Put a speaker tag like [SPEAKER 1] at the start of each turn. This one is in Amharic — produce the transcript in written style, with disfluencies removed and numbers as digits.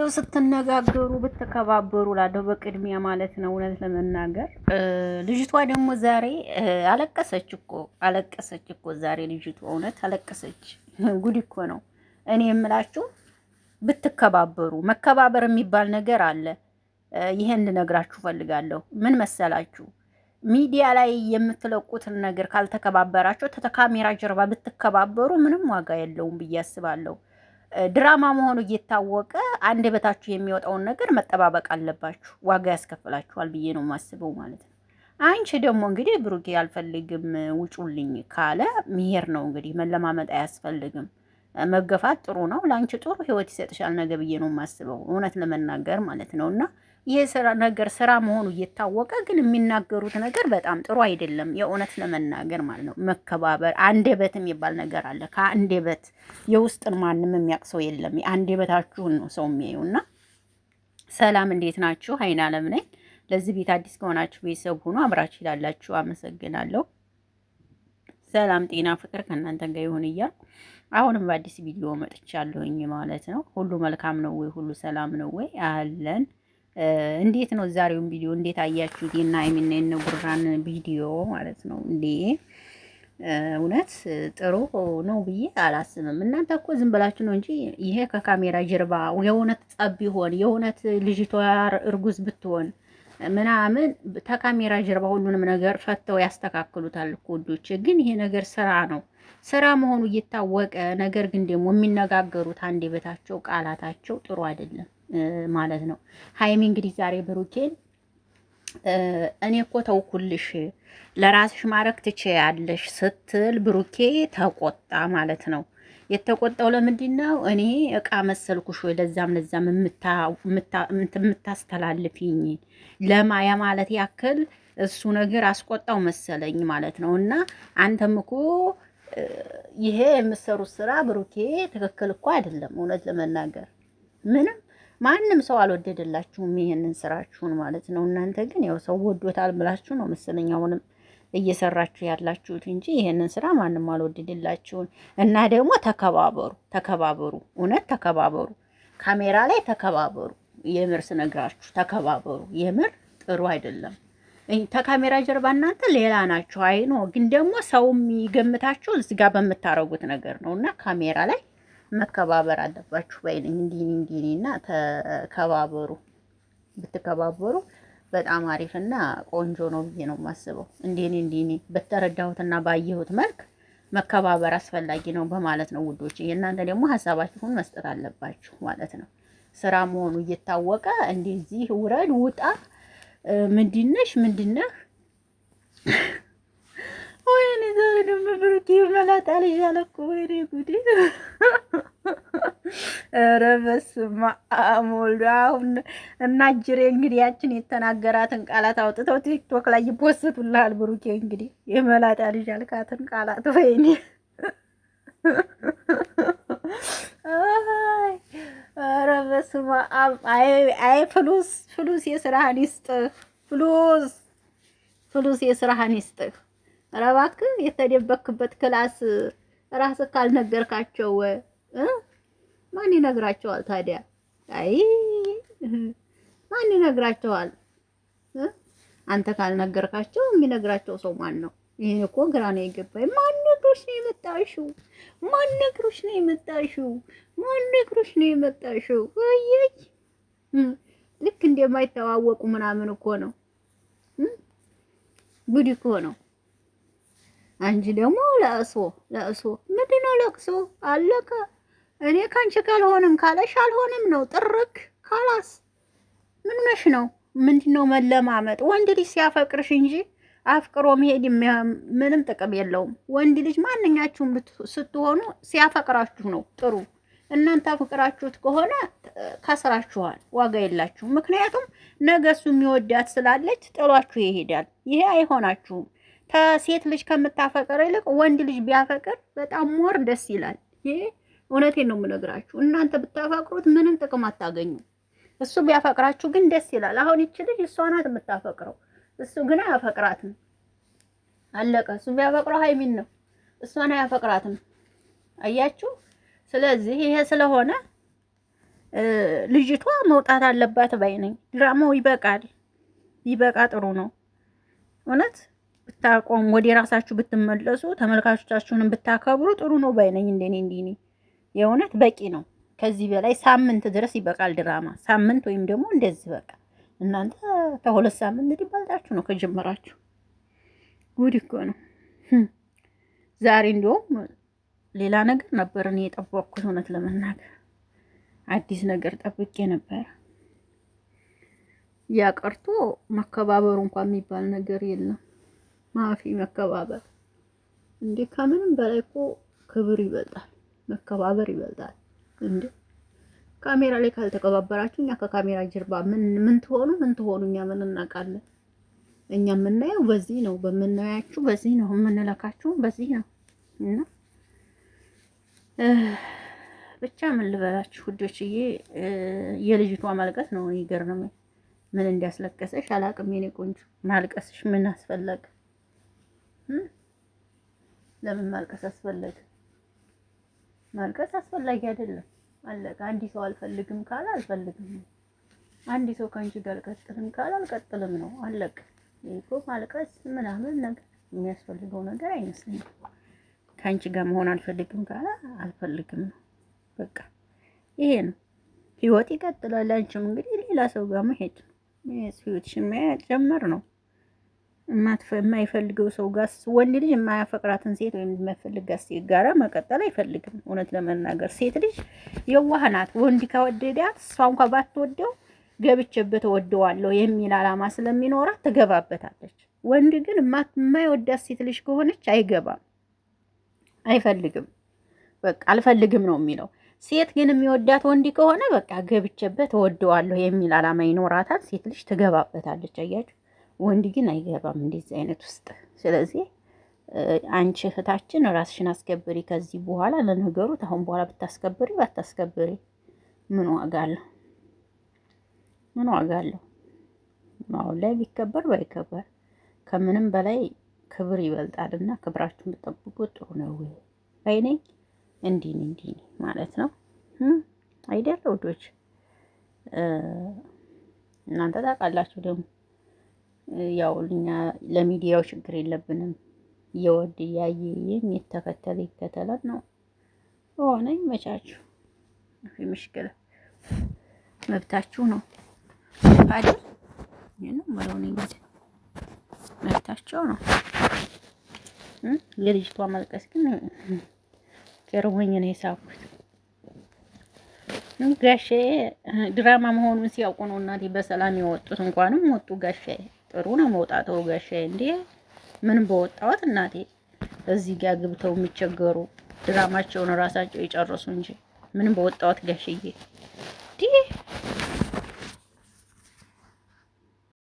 [SPEAKER 1] እንደው ስትነጋገሩ ብትከባበሩ ላለው በቅድሚያ ማለት ነው። እውነት ለመናገር ልጅቷ ደግሞ ዛሬ አለቀሰች እኮ ዛሬ ልጅቷ እውነት አለቀሰች። ጉድ እኮ ነው። እኔ የምላችሁ ብትከባበሩ፣ መከባበር የሚባል ነገር አለ። ይሄን ልነግራችሁ ፈልጋለሁ። ምን መሰላችሁ? ሚዲያ ላይ የምትለቁትን ነገር ካልተከባበራችሁ ከካሜራ ጀርባ ብትከባበሩ ምንም ዋጋ የለውም ብዬ አስባለሁ። ድራማ መሆኑ እየታወቀ አንደበታችሁ የሚወጣውን ነገር መጠባበቅ አለባችሁ። ዋጋ ያስከፍላችኋል ብዬ ነው የማስበው ማለት ነው። አንቺ ደግሞ እንግዲህ ብሩኬ አልፈልግም ውጩልኝ ካለ ሚሄር ነው እንግዲህ መለማመጥ አያስፈልግም። መገፋት ጥሩ ነው፣ ለአንቺ ጥሩ ህይወት ይሰጥሻል ነገ ብዬ ነው የማስበው እውነት ለመናገር ማለት ነው። እና ይሄ ስራ መሆኑ እየታወቀ ግን የሚናገሩት ነገር በጣም ጥሩ አይደለም፣ የእውነት ለመናገር ማለት ነው። መከባበር አንደበት የሚባል ነገር አለ። ከአንደበት የውስጥን ማንም የሚያውቅ ሰው የለም። አንደበታችሁን ነው ሰው የሚያዩና። ሰላም እንዴት ናችሁ? አይን አለም ነኝ። ለዚህ ቤት አዲስ ከሆናችሁ ቤተሰብ ሁኑ። አብራችሁ ይላላችሁ። አመሰግናለሁ። ሰላም ጤና ፍቅር ከእናንተ ጋር ይሁን እያልኩ አሁንም በአዲስ ቪዲዮ መጥቻለሁኝ ማለት ነው። ሁሉ መልካም ነው ወይ? ሁሉ ሰላም ነው ወይ? አለን። እንዴት ነው ዛሬውን ቪዲዮ እንዴት አያችሁት? እና የነ ጉራን ቪዲዮ ማለት ነው እንዴ እውነት ጥሩ ነው ብዬ አላስብም። እናንተ እኮ ዝም ብላችሁ ነው እንጂ ይሄ ከካሜራ ጀርባ የእውነት ጸብ ቢሆን የእውነት ልጅቷ እርጉዝ ብትሆን ምናምን ከካሜራ ጀርባ ሁሉንም ነገር ፈተው ያስተካክሉታል እኮ ወዶች። ግን ይሄ ነገር ስራ ነው፣ ስራ መሆኑ እየታወቀ ነገር ግን ደግሞ የሚነጋገሩት አንደበታቸው ቃላታቸው ጥሩ አይደለም ማለት ነው። ሀይሚ እንግዲህ ዛሬ ብሩኬን እኔ እኮ ተውኩልሽ ለራስሽ ማረግ ትችያለሽ ስትል ብሩኬ ተቆጣ ማለት ነው። የተቆጣው ለምንድን ነው? እኔ እቃ መሰልኩሽ ወይ ለዛም የምታስተላልፊኝ ለማያ ማለት ያክል እሱ ነገር አስቆጣው መሰለኝ ማለት ነው። እና አንተም እኮ ይሄ የምትሰሩት ስራ ብሩኬ ትክክል እኮ አይደለም እውነት ለመናገር ምንም ማንም ሰው አልወደደላችሁም ይሄንን ስራችሁን ማለት ነው። እናንተ ግን ያው ሰው ወዶታል ብላችሁ ነው መሰለኝ አሁንም እየሰራችሁ ያላችሁት እንጂ ይሄንን ስራ ማንም አልወደደላችሁም። እና ደግሞ ተከባበሩ፣ እውነት ተከባበሩ፣ ካሜራ ላይ ተከባበሩ። የምር ስነግራችሁ ተከባበሩ። የምር ጥሩ አይደለም። ተካሜራ ጀርባ እናንተ ሌላ ናችሁ። አይኖ ግን ደግሞ ሰው የሚገምታችሁ እዚህ ጋር በምታረጉት ነገር ነው። እና ካሜራ ላይ መከባበር አለባችሁ ባይነኝ። እንዲና ተከባበሩ። ብትከባበሩ በጣም አሪፍና ቆንጆ ነው ብዬ ነው የማስበው። እንዲኔ በተረዳሁትና ባየሁት መልክ መከባበር አስፈላጊ ነው በማለት ነው ውዶች። የእናንተ ደግሞ ሀሳባችሁን መስጠት አለባችሁ ማለት ነው። ስራ መሆኑ እየታወቀ እንደዚህ ውረድ ውጣ ምንድነህ? ወይኔ ዛሬ ደግሞ ብሩኬ መላጣ ልጅ አለ እኮ ወይኔ ጉዴ! ኧረ በስመ አብ ወልድ። አሁን እና ጅሬ እንግዲህ ያችን የተናገራትን ቃላት አውጥተው ቲክቶክ ላይ ይፖስቱልሃል። ብሩኬ እንግዲህ የመላጣ ልጅ አልካትን ቃላት ወይኔ ኧረ በስመ አብ። አይ ፍሉስ የስራህን ይስጥህ። ፍሉስ የስራህን ይስጥህ። ኧረ እባክህ የተደበክበት ክላስ ራስህ ካልነገርካቸው ማን ይነግራቸዋል ታዲያ? አይ ማን ይነግራቸዋል? አንተ ካልነገርካቸው የሚነግራቸው ሰው ማን ነው? ይሄን እኮ ግራ ነው የገባኝ። ማን ነግሮሽ ነው የመጣሽው? ወይዬ ልክ እንደማይተዋወቁ ምናምን እኮ ነው። ጉድ እኮ ነው። አንቺ ደግሞ ለእሶ ምንድን ነው ለቅሶ? አለቀ። እኔ ካንቺ ካልሆንም ካለሽ አልሆንም ነው ጥርክ ካላስ ምን ነሽ ነው? ምንድነው መለማመጥ? ወንድ ልጅ ሲያፈቅርሽ እንጂ አፍቅሮ መሄድ ምንም ጥቅም የለውም። ወንድ ልጅ ማንኛችሁም ስትሆኑ ሲያፈቅራችሁ ነው ጥሩ። እናንተ አፍቅራችሁት ከሆነ ከስራችኋል፣ ዋጋ የላችሁም። ምክንያቱም ነገ እሱ የሚወዳት ስላለች ጥሏችሁ ይሄዳል። ይሄ አይሆናችሁም። ከሴት ልጅ ከምታፈቅር ይልቅ ወንድ ልጅ ቢያፈቅር በጣም ሞር ደስ ይላል። ይሄ እውነቴን ነው የምነግራችሁ። እናንተ ብታፈቅሩት ምንም ጥቅም አታገኙ። እሱ ቢያፈቅራችሁ ግን ደስ ይላል። አሁን ይቺ ልጅ እሷ ናት የምታፈቅረው፣ እሱ ግን አያፈቅራትም። አለቀ። እሱ ቢያፈቅረው ሀይሚን ነው፣ እሷን አያፈቅራትም። አያችሁ። ስለዚህ ይሄ ስለሆነ ልጅቷ መውጣት አለባት ባይ ነኝ። ድራማው ይበቃል፣ ይበቃ። ጥሩ ነው እውነት ብታቆም ወደ ራሳችሁ ብትመለሱ ተመልካቾቻችሁንም ብታከብሩ ጥሩ ነው ባይ ነኝ። እንደኔ እንዲኔ የእውነት በቂ ነው። ከዚህ በላይ ሳምንት ድረስ ይበቃል ድራማ። ሳምንት ወይም ደግሞ እንደዚህ በቃ። እናንተ ከሁለት ሳምንት እንግዲህ ባልጣችሁ ነው ከጀመራችሁ። ጉድ እኮ ነው። ዛሬ እንዲሁም ሌላ ነገር ነበር እኔ የጠበቅኩት። እውነት ለመናገር አዲስ ነገር ጠብቄ ነበር። ያ ቀርቶ መከባበሩ እንኳን የሚባል ነገር የለም። ማፊ መከባበር እንዴ! ከምንም በላይ እኮ ክብር ይበልጣል፣ መከባበር ይበልጣል። እንዴ ካሜራ ላይ ካልተከባበራችሁ እኛ ከካሜራ ጀርባ ምን ትሆኑ እኛ ምን እናውቃለን? እኛ የምናየው በዚህ ነው፣ በምናያችሁ በዚህ ነው፣ የምንለካችሁ በዚህ ነው። እና ብቻ ምን ልበላችሁ ውዶችዬ፣ የልጅቷ ማልቀስ ነው ይገርመኝ። ምን እንዲያስለቀሰሽ አላቅም። የኔ ቆንጆ ማልቀስሽ ምን አስፈለገ? ለምን ማልቀስ አስፈለገ? ማልቀስ አስፈላጊ አይደለም። አለቀ። አንድ ሰው አልፈልግም ካለ አልፈልግም ነው። አንድ ሰው ከአንቺ ጋር አልቀጥልም ካለ አልቀጥልም ነው። አለቀ። ይሄ ማልቀስ ምናምን ነገር የሚያስፈልገው ነገር አይመስለኝም። ከአንቺ ጋር መሆን አልፈልግም ካለ አልፈልግም ነው። በቃ ይሄ ነው። ህይወት ይቀጥላል። አንቺም እንግዲህ ሌላ ሰው ጋር መሄድ ነው። ህይወትሽን መጨመር ነው። የማይፈልገው ሰው ጋር ወንድ ልጅ የማያፈቅራትን ሴት ወይም የማይፈልጋት ሴት ጋር መቀጠል አይፈልግም። እውነት ለመናገር ሴት ልጅ የዋህ ናት። ወንድ ከወደዳት እሷ እንኳን ባትወደው ገብቼበት እወደዋለሁ የሚል አላማ ስለሚኖራት ትገባበታለች። ወንድ ግን የማይወዳት ሴት ልጅ ከሆነች አይገባም፣ አይፈልግም። በቃ አልፈልግም ነው የሚለው። ሴት ግን የሚወዳት ወንድ ከሆነ በቃ ገብቼበት እወደዋለሁ የሚል አላማ ይኖራታል። ሴት ልጅ ትገባበታለች። አያችሁ፣ ወንድ ግን አይገባም እንደዚህ አይነት ውስጥ። ስለዚህ አንቺ እህታችን ራስሽን አስከብሪ ከዚህ በኋላ። ለነገሩ አሁን በኋላ ብታስከብሪ ባታስከብሪ ምን ዋጋ አለው? ምን ዋጋ አለው? አሁን ላይ ቢከበር ባይከበር ከምንም በላይ ክብር ይበልጣልና ክብራችሁን ብትጠብቁ ጥሩ ነው ባይነኝ። እንዲህ ማለት ነው አይደል ውዶች? እናንተ ታውቃላችሁ ደግሞ ያው እኛ ለሚዲያው ችግር የለብንም። እየወድ እያየ የሚተከተል ይከተላል ነው ሆነ። ይመቻችሁ። ምሽክለ መብታችሁ ነው አይደል? ይሄንን ማለት እንግዲህ መብታቸው ነው። የልጅቷ መልቀስ ግን ገርሞኝ ነው የሳኩት። ጋሼ ድራማ መሆኑን ሲያውቁ ነው እናቴ በሰላም የወጡት። እንኳንም ወጡ ጋሼ። ጥሩ ነው መውጣተው ጋሼ። እንዴ ምን በወጣሁት እናቴ። እዚህ ጋር ግብተው የሚቸገሩ ድራማቸውን ራሳቸው ይጨርሱ እንጂ ምን በወጣሁት ጋሽዬ።